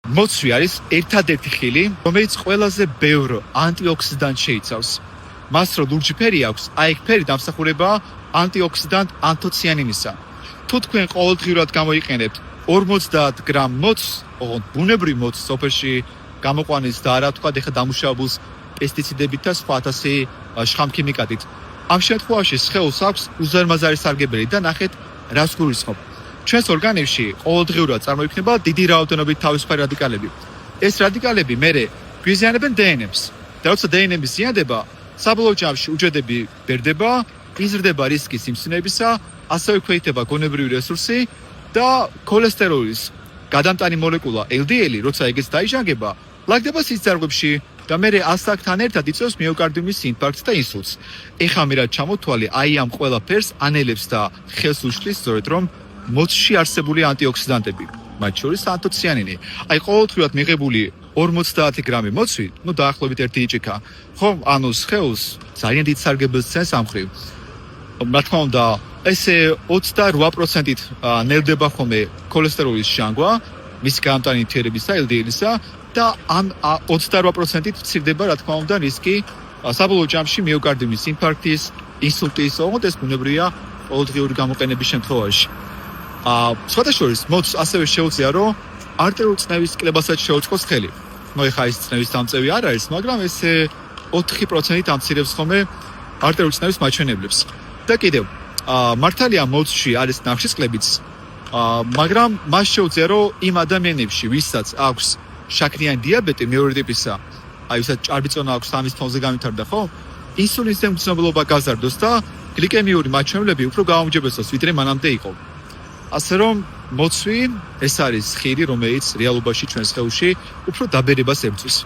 მოცვი არის ერთადერთი ხილი, რომელიც ყველაზე ბევრ ანტიოქსიდანტს შეიცავს. მას რო ლურჯი ფერი აქვს, აი ეგ ფერი დამსახურებაა ანტიოქსიდანტ ანთოციანინისა. თუ თქვენ ყოველდღიურად გამოიყენებთ 50 გრამ მოცს, ოღონდ ბუნებრივ მოცს სოფელში გამოყვანის და არა თქვა ეხა დამუშავებულს პესტიციდებით და სხვა ათასი შხამქიმიკატით. ამ შემთხვევაში სხეულს აქვს უზარმაზარი სარგებელი და ნახეთ რას გულისხმობ. ჩვენს ორგანიზმში ყოველდღიურად წარმოიქმნება დიდი რაოდენობით თავისუფალი რადიკალები. ეს რადიკალები მერე გვიზიანებენ დნმ-ს. და როცა დნმ-ი ზიანდება, საბოლოო ჯამში უჯრედები ბერდება, იზრდება რისკი სიმსივნეებისა, ასევე ქვეითება გონებრივი რესურსი და ქოლესტეროლის გადამტანი მოლეკულა LDL-ი, როცა ეგეც დაიჟანგება, ლაგდება სისხლძარღვებში და მერე ასაკთან ერთად იწვევს მიოკარდიუმის ინფარქტს და ინსულტს. ეხლა მე რა ჩამოთვალე, აი ამ ყველაფერს ანელებს და ხელს უშლის სწორედ რომ მოცში არსებული ანტიოქსიდანტები, მათ შორის ანთოციანინი. აი ყოველდღიურად მიღებული 50 გრამი მოცვი, დაახლოებით 1 იჭიქა, ხომ, ანუ სხეულს ძალიან დიდ სარგებელს ცემს ამ მხრივ. რა თქმა უნდა, ესე 28%-ით ნელდება ხოლმე ქოლესტეროლის ჟანგვა, მის გამტანი ნივთიერებისა, LDL-ისა და ამ 28%-ით მცირდება, რა თქმა უნდა, რისკი საბოლოო ჯამში მიოკარდიუმის ინფარქტის, ინსულტის, ოღონდ ეს ბუნებრივია ყოველდღიური გამოყენების შემთხვევაში. სხვადასხვა მოცს ასევე შეუძლია, რომ არტერიული წნევის კლებასაც შეუწყოს ხელი. ეხა ეს წნევის დამწევი არ არის, მაგრამ ესე 4%-ით ამცირებს ხოლმე არტერიული წნევის მაჩვენებლებს. და კიდევ, მართალია მოცში არის ნახშირწყლებიც, მაგრამ მას შეუძლია, რომ იმ ადამიანებში, ვისაც აქვს შაქრიანი დიაბეტი მეორე ტიპისა, აი ვისაც ჭარბიწონა აქვს ამის ფონზე გამithარდა, ხო? ინსულინის მგრძნობელობა გაზარდოს და გლიკემიური მაჩვენებლები უფრო გაუმჯობესოს, ვიდრე მანამდე იყო. ასე რომ მოცვი ეს არის ხირი, რომელიც რეალობაში ჩვენს სხეულში უფრო დაბერებას ებრძვის.